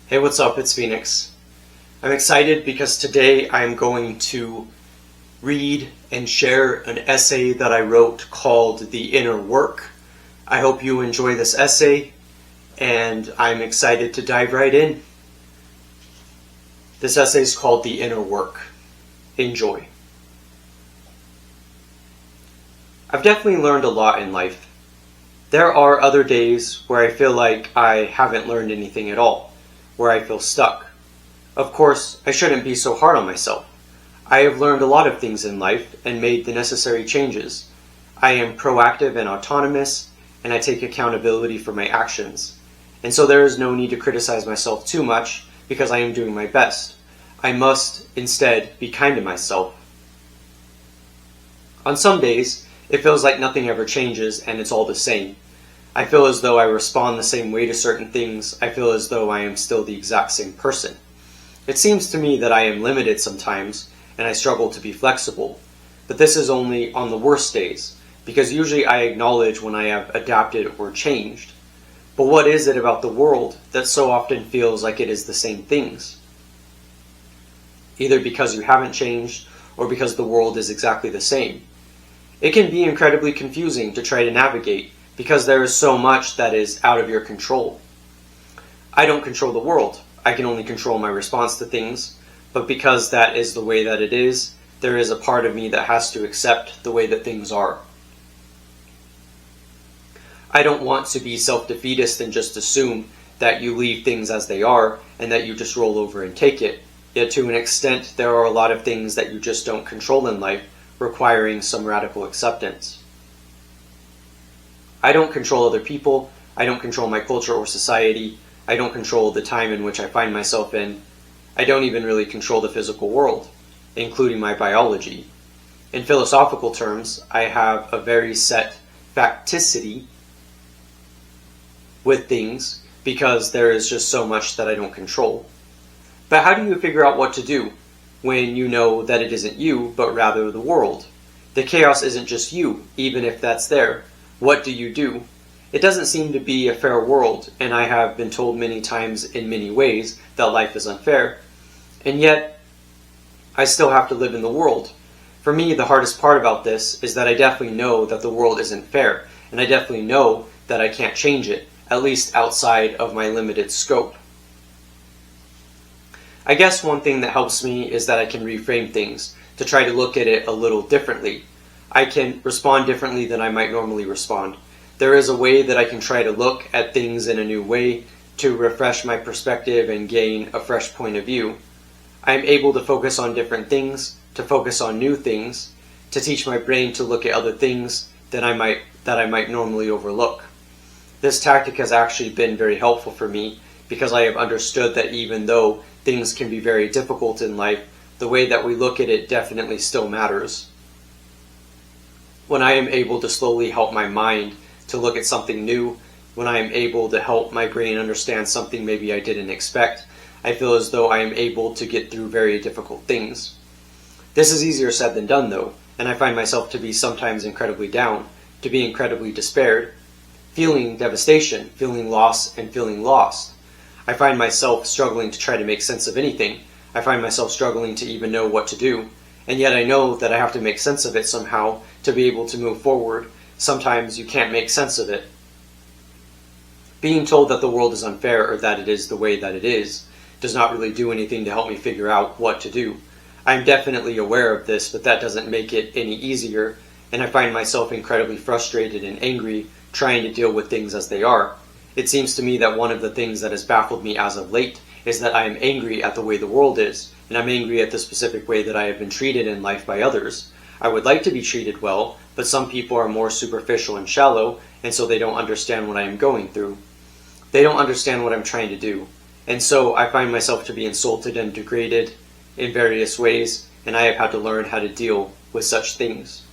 Hey, what's up? It's Phoenix. I'm excited because today I'm going to read and share an essay that I wrote called The Inner Work. I hope you enjoy this essay, and I'm excited to dive right in. This essay is called The Inner Work. Enjoy. I've definitely learned a lot in life. There are other days where I feel like I haven't learned anything at all, where I feel stuck. Of course, I shouldn't be so hard on myself. I have learned a lot of things in life and made the necessary changes. I am proactive and autonomous, and I take accountability for my actions. And so there is no need to criticize myself too much because I am doing my best. I must instead be kind to myself. On some days, it feels like nothing ever changes and it's all the same. I feel as though I respond the same way to certain things. I feel as though I am still the exact same person. It seems to me that I am limited sometimes and I struggle to be flexible. But this is only on the worst days, because usually I acknowledge when I have adapted or changed. But what is it about the world that so often feels like it is the same things? Either because you haven't changed or because the world is exactly the same. It can be incredibly confusing to try to navigate because there is so much that is out of your control. I don't control the world. I can only control my response to things, but because that is the way that it is, there is a part of me that has to accept the way that things are. I don't want to be self-defeatist and just assume that you leave things as they are and that you just roll over and take it. Yet to an extent, there are a lot of things that you just don't control in life, requiring some radical acceptance. I don't control other people. I don't control my culture or society. I don't control the time in which I find myself in. I don't even really control the physical world, including my biology. In philosophical terms, I have a very set facticity with things because there is just so much that I don't control. But how do you figure out what to do when you know that it isn't you, but rather the world? The chaos isn't just you, even if that's there. What do you do? It doesn't seem to be a fair world, and I have been told many times in many ways that life is unfair. And yet, I still have to live in the world. For me, the hardest part about this is that I definitely know that the world isn't fair, and I definitely know that I can't change it, at least outside of my limited scope. I guess one thing that helps me is that I can reframe things, to try to look at it a little differently. I can respond differently than I might normally respond. There is a way that I can try to look at things in a new way, to refresh my perspective and gain a fresh point of view. I am able to focus on different things, to focus on new things, to teach my brain to look at other things that I might normally overlook. This tactic has actually been very helpful for me because I have understood that even though things can be very difficult in life, the way that we look at it definitely still matters. When I am able to slowly help my mind to look at something new, when I am able to help my brain understand something maybe I didn't expect, I feel as though I am able to get through very difficult things. This is easier said than done though, and I find myself to be sometimes incredibly down, to be incredibly despaired, feeling devastation, feeling loss, and feeling lost. I find myself struggling to try to make sense of anything. I find myself struggling to even know what to do. And yet I know that I have to make sense of it somehow to be able to move forward. Sometimes you can't make sense of it. Being told that the world is unfair or that it is the way that it is does not really do anything to help me figure out what to do. I'm definitely aware of this, but that doesn't make it any easier, and I find myself incredibly frustrated and angry trying to deal with things as they are. It seems to me that one of the things that has baffled me as of late is that I am angry at the way the world is, and I'm angry at the specific way that I have been treated in life by others. I would like to be treated well, but some people are more superficial and shallow, and so they don't understand what I am going through. They don't understand what I'm trying to do, and so I find myself to be insulted and degraded in various ways, and I have had to learn how to deal with such things.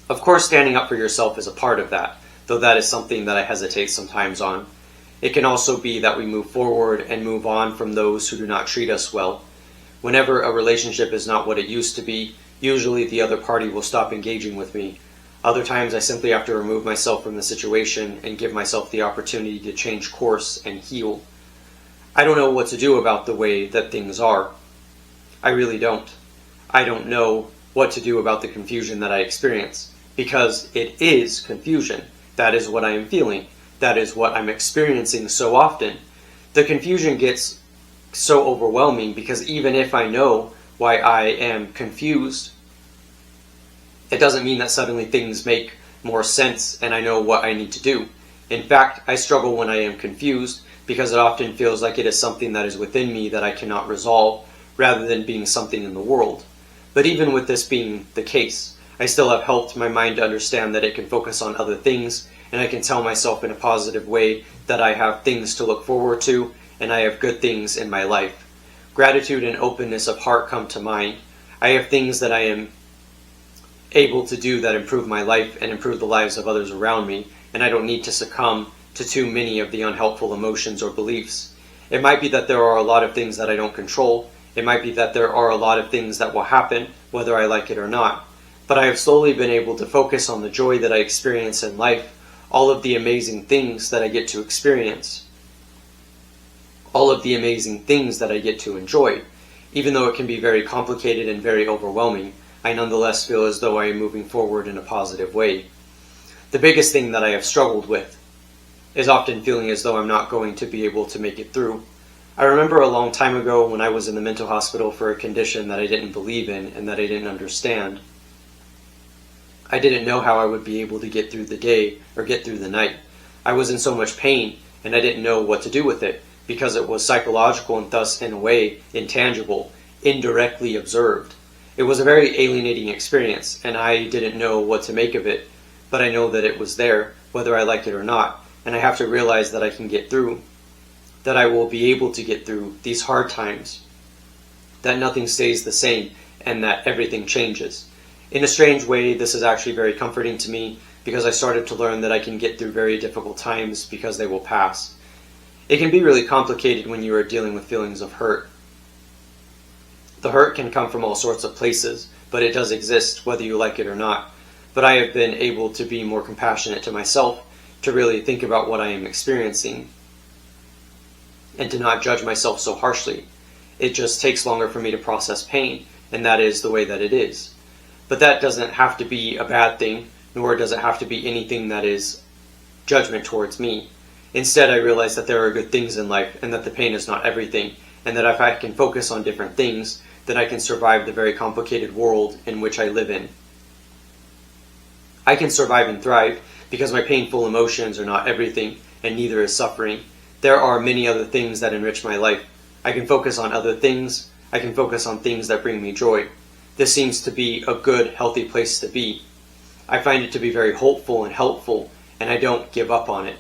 Of course, standing up for yourself is a part of that, though that is something that I hesitate sometimes on. It can also be that we move forward and move on from those who do not treat us well. Whenever a relationship is not what it used to be, usually the other party will stop engaging with me. Other times I simply have to remove myself from the situation and give myself the opportunity to change course and heal. I don't know what to do about the way that things are. I really don't. I don't know what to do about the confusion that I experience, because it is confusion. That is what I am feeling. That is what I'm experiencing so often. The confusion gets so overwhelming because even if I know why I am confused, it doesn't mean that suddenly things make more sense and I know what I need to do. In fact, I struggle when I am confused because it often feels like it is something that is within me that I cannot resolve, rather than being something in the world. But even with this being the case, I still have helped my mind to understand that it can focus on other things, and I can tell myself in a positive way that I have things to look forward to, and I have good things in my life. Gratitude and openness of heart come to mind. I have things that I am able to do that improve my life and improve the lives of others around me, and I don't need to succumb to too many of the unhelpful emotions or beliefs. It might be that there are a lot of things that I don't control. It might be that there are a lot of things that will happen, whether I like it or not. But I have slowly been able to focus on the joy that I experience in life, all of the amazing things that I get to experience, all of the amazing things that I get to enjoy. Even though it can be very complicated and very overwhelming, I nonetheless feel as though I am moving forward in a positive way. The biggest thing that I have struggled with is often feeling as though I'm not going to be able to make it through. I remember a long time ago when I was in the mental hospital for a condition that I didn't believe in and that I didn't understand. I didn't know how I would be able to get through the day or get through the night. I was in so much pain and I didn't know what to do with it because it was psychological and thus in a way intangible, indirectly observed. It was a very alienating experience and I didn't know what to make of it, but I know that it was there, whether I like it or not, and I have to realize that I can get through, that I will be able to get through these hard times, that nothing stays the same and that everything changes. In a strange way, this is actually very comforting to me because I started to learn that I can get through very difficult times because they will pass. It can be really complicated when you are dealing with feelings of hurt. The hurt can come from all sorts of places, but it does exist whether you like it or not. But I have been able to be more compassionate to myself, to really think about what I am experiencing, and to not judge myself so harshly. It just takes longer for me to process pain, and that is the way that it is. But that doesn't have to be a bad thing, nor does it have to be anything that is judgment towards me. Instead, I realize that there are good things in life, and that the pain is not everything, and that if I can focus on different things, then I can survive the very complicated world in which I live in. I can survive and thrive because my painful emotions are not everything, and neither is suffering. There are many other things that enrich my life. I can focus on other things. I can focus on things that bring me joy. This seems to be a good, healthy place to be. I find it to be very hopeful and helpful, and I don't give up on it.